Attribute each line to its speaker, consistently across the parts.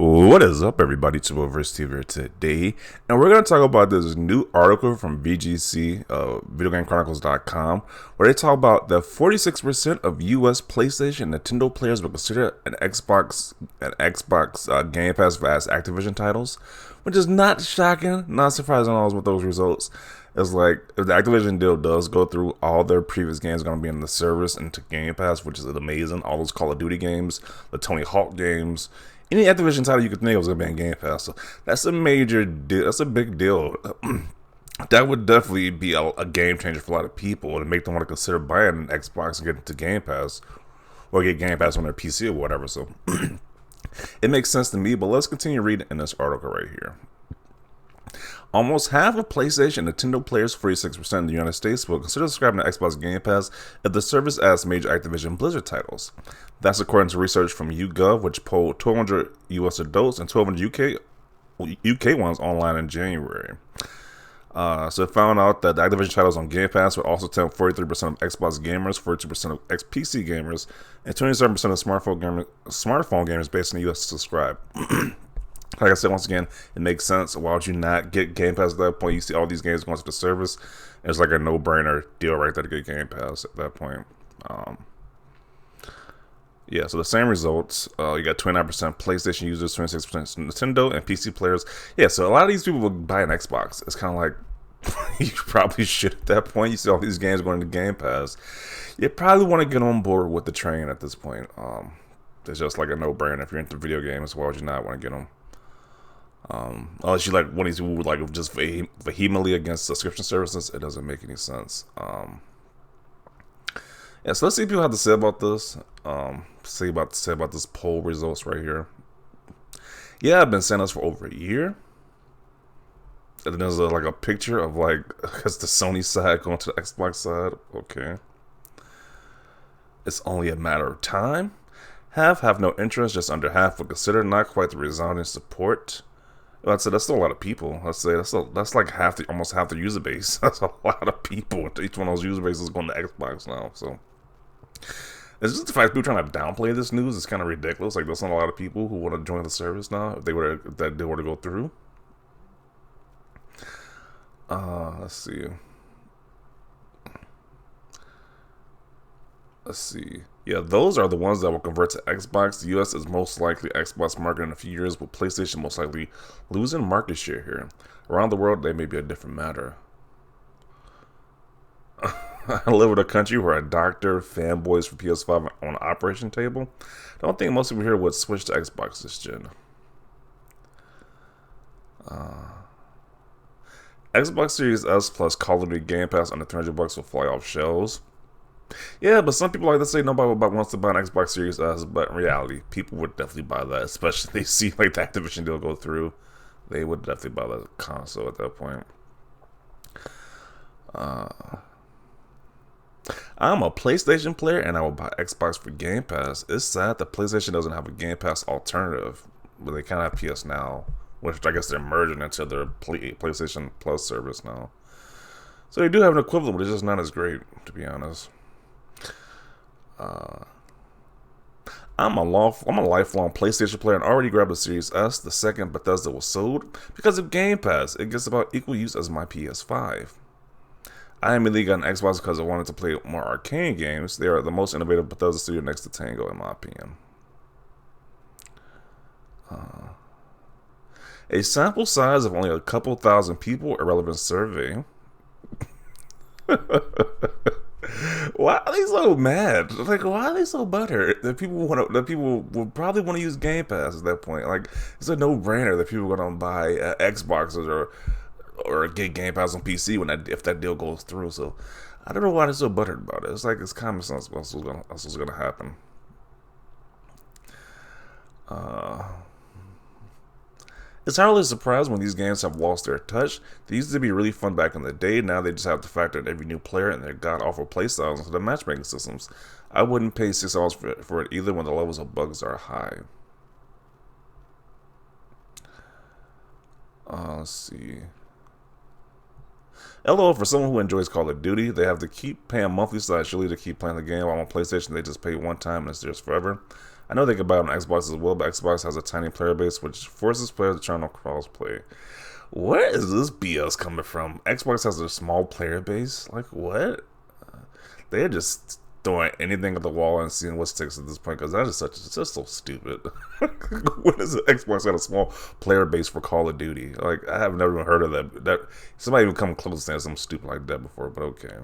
Speaker 1: What is up, everybody? Verse TV here today, and we're going to talk about this new article from VGC, VideoGameChronicles.com, where they talk about that 46% of U.S. PlayStation and Nintendo players will consider an Xbox Game Pass as Activision titles, which is not shocking, not surprising at all with those results. It's like if the Activision deal does go through, all their previous games are going to be in the service into Game Pass, which is amazing. All those Call of Duty games, the Tony Hawk games. Any Activision title you could think of is going to be in Game Pass. So that's a major deal. That's a big deal. That would definitely be a game changer for a lot of people and make them want to consider buying an Xbox and get into Game Pass or get Game Pass on their PC or whatever. So it makes sense to me, but let's continue reading in this article right here. Almost half of PlayStation and Nintendo players, 46% in the United States, will consider subscribing to Xbox Game Pass if the service adds major Activision Blizzard titles. That's according to research from YouGov, which polled 1,200 U.S. adults and 1,200 UK ones online in January. So it found out that the Activision titles on Game Pass would also tell 43% of Xbox gamers, 42% of PC gamers, and 27% of smartphone gamers based in the U.S. to subscribe. Like I said, once again, it makes sense. Why would you not get Game Pass at that point? You see all these games going to the service. It's like a no-brainer deal right there to get Game Pass at that point. Yeah, so the same results. You got 29% PlayStation users, 26% Nintendo, and PC players. Yeah, so a lot of these people will buy an Xbox. It's kind of like, you probably should at that point. You see all these games going to Game Pass. You probably want to get on board with the train at this point. It's just like a no-brainer. If you're into video games, why would you not want to get them? Unless you like one of these people like just vehemently against subscription services, it doesn't make any sense. Yeah, so let's see what people have to say about this. Say about this poll results right here. Yeah, I've been saying this for over a year. And then there's like a picture of like it's the Sony side going to the Xbox side. Okay, it's only a matter of time. Half have no interest. Just under half will consider. Not quite the resounding support. I'd say that's still a lot of people. Let's say that's like almost half the user base. That's a lot of people. Each one of those user bases is going to Xbox now. So it's just the fact people trying to downplay this news is kind of ridiculous. Like there's not a lot of people who want to join the service now if that deal were to go through. Let's see. Yeah, those are the ones that will convert to Xbox. The US is most likely Xbox market in a few years, with PlayStation most likely losing market share here. Around the world, they may be a different matter. I live in a country where a doctor, fanboys for PS5 on an operation table. I don't think most people here would switch to Xbox this gen. Xbox Series S plus Call of Duty Game Pass under $300 will fly off shelves. Yeah, but some people like to say nobody wants to buy an Xbox Series S, but in reality, people would definitely buy that, especially if they see like the Activision deal go through. They would definitely buy the console at that point. I'm a PlayStation player and I will buy Xbox for Game Pass. It's sad that PlayStation doesn't have a Game Pass alternative, but they kind of have PS Now, which I guess they're merging into their PlayStation Plus service now. So they do have an equivalent, but it's just not as great, to be honest. I'm a lifelong PlayStation player and already grabbed the Series S the second Bethesda was sold because of Game Pass. It gets about equal use as my PS5. I immediately got an Xbox because I wanted to play more arcade games. They are the most innovative Bethesda studio next to Tango, in my opinion. A sample size of only a couple thousand people, a relevant survey. Why are they so mad? Like, why are they so butthurt that people will probably want to use Game Pass at that point? Like, it's a no-brainer that people are gonna buy Xboxes or get Game Pass on PC if that deal goes through. So I don't know why they're so butthurt about it. It's like it's common sense. That's what's gonna happen. It's hardly a surprise when these games have lost their touch. They used to be really fun back in the day. Now they just have to factor in every new player and their god-awful playstyles into the matchmaking systems. I wouldn't pay $6 for it either when the levels of bugs are high. Let's see. LOL, for someone who enjoys Call of Duty, they have to keep paying monthly, so surely to keep playing the game. While on PlayStation, they just pay one time and it's theirs forever. I know they can buy it on Xbox as well, but Xbox has a tiny player base, which forces players to turn on crossplay. Where is this BS coming from? Xbox has a small player base? Like, what? They're just throwing anything at the wall and seeing what sticks at this point, because that is such, it's just so stupid. When is the Xbox got a small player base for Call of Duty? Like, I have never even heard of that. That somebody even come close to saying something stupid like that before, but okay.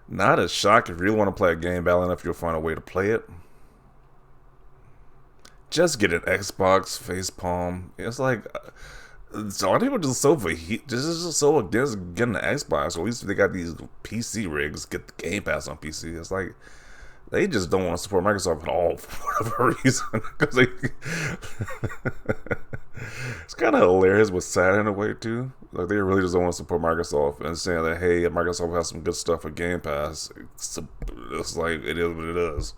Speaker 1: Not a shock if you really want to play a game badly enough, you'll find a way to play it. Just get an Xbox facepalm. It's like a lot of people just just so against getting an Xbox. Or at least they got these PC rigs, get the Game Pass on PC. It's like they just don't want to support Microsoft at all for whatever reason. Because it's kind of hilarious, but sad in a way too. Like they really just don't want to support Microsoft and saying that hey, Microsoft has some good stuff for Game Pass. It's like it is what it is.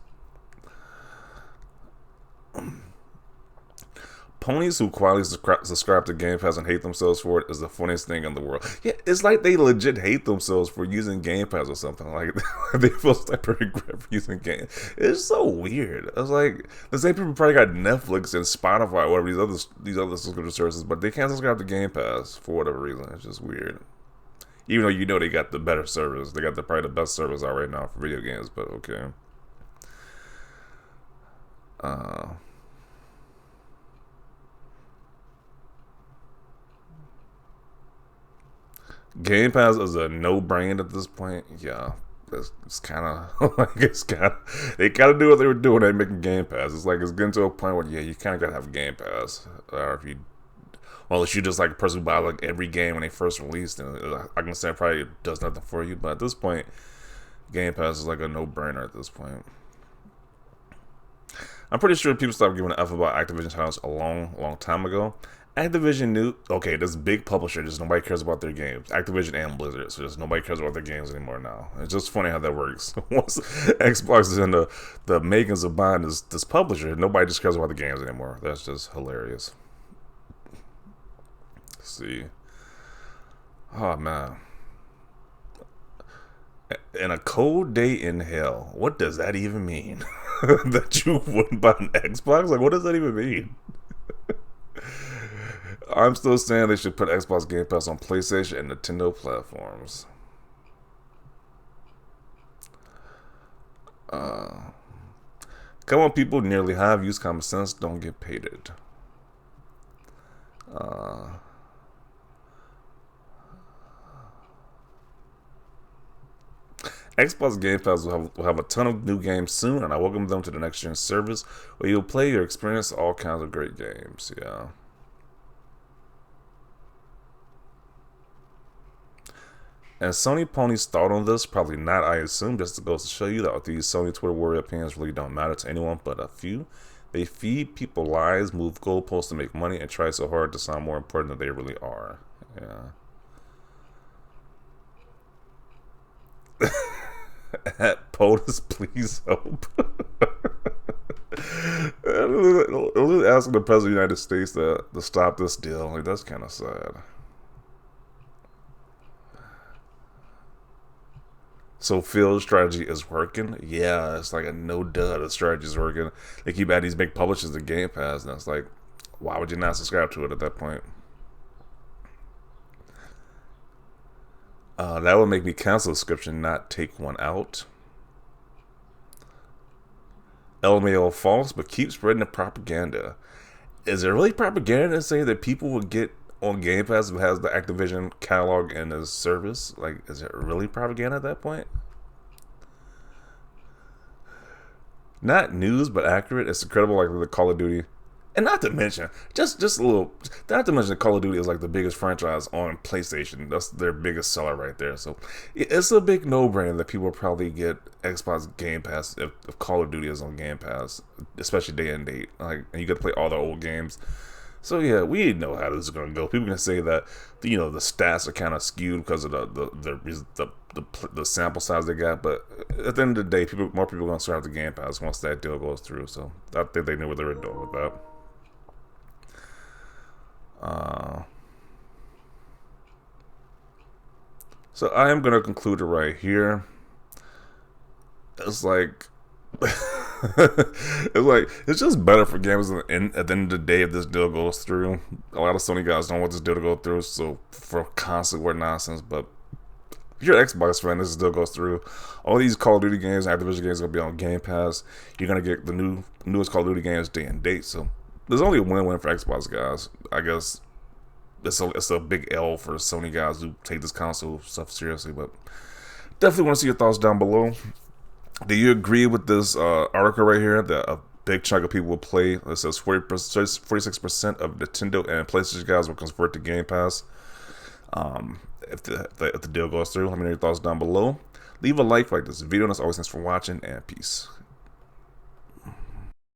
Speaker 1: Ponies who quietly subscribe to Game Pass and hate themselves for it is the funniest thing in the world. Yeah, it's like they legit hate themselves for using Game Pass or something. Like they feel like regret for using Game. It's so weird. It's like the same people probably got Netflix and Spotify, or whatever these other subscription services, but they can't subscribe to Game Pass for whatever reason. It's just weird. Even though you know they got the better service, they got probably the best service out right now for video games. But okay. Game Pass is a no-brainer at this point. Yeah, it's kind of like they kind of do what they were doing. They making Game Pass. It's like it's getting to a point where yeah, you kind of gotta have Game Pass, or if you, well, if you just like a person who buy like every game when they first released, and I can say it probably does nothing for you. But at this point, Game Pass is like a no-brainer at this point. I'm pretty sure people stopped giving an F about Activision titles a long time ago. Activision knew, okay, this big publisher, just nobody cares about their games. Activision and Blizzard, so just nobody cares about their games anymore now. It's just funny how that works. Once Xbox is in the makings of buying this publisher, nobody just cares about the games anymore. That's just hilarious. Let's see. Oh, man. In a cold day in hell, what does that even mean? That you wouldn't buy an Xbox? Like, what does that even mean? I'm still saying they should put Xbox Game Pass on PlayStation and Nintendo platforms. Come on, people nearly have use common sense, don't get paid. Xbox Game Pass will have a ton of new games soon, and I welcome them to the next gen service where you'll play or experience all kinds of great games. Yeah. And Sony ponies thought on this, probably not, I assume, just to go to show you that these Sony Twitter warrior opinions really don't matter to anyone but a few. They feed people lies, move goalposts to make money, and try so hard to sound more important than they really are. Yeah. At POTUS, please help. Asking the President of the United States to stop this deal, like, that's kind of sad. So Phil's strategy is working. Yeah, it's like a no duh. The strategy is working. They keep adding these big publishers to Game Pass, and it's like, why would you not subscribe to it at that point? That would make me cancel a subscription, not take one out. LMAO false, but keep spreading the propaganda. Is it really propaganda to say that people would get on Game Pass if it has the Activision catalog and the service? Like, is it really propaganda at that point? Not news, but accurate. It's incredible, like the Call of Duty. And not to mention, just a little, not to mention Call of Duty is like the biggest franchise on PlayStation. That's their biggest seller right there. So it's a big no-brainer that people will probably get Xbox Game Pass if Call of Duty is on Game Pass, especially day and date. Like, and you get to play all the old games. So yeah, we know how this is going to go. People can say that the stats are kind of skewed because of the sample size they got, but at the end of the day, more people are going to start the Game Pass once that deal goes through. So I think they knew what they were doing with that. So I am going to conclude it right here. it's like it's just better for gamers at the end of the day if this deal goes through. A lot of Sony guys don't want this deal to go through, so for constant word nonsense. But if you're an Xbox fan, this deal goes through. All these Call of Duty games, Activision games, are gonna be on Game Pass. You're gonna get the newest Call of Duty games day and date. So there's only a win-win for Xbox guys. I guess it's a big L for Sony guys who take this console stuff seriously. But definitely want to see your thoughts down below. Do you agree with this article right here that a big chunk of people will play? It says 46% of Nintendo and PlayStation guys will convert to Game Pass if the deal goes through. Let me know your thoughts down below. Leave a like this video, and as always, thanks for watching, and peace.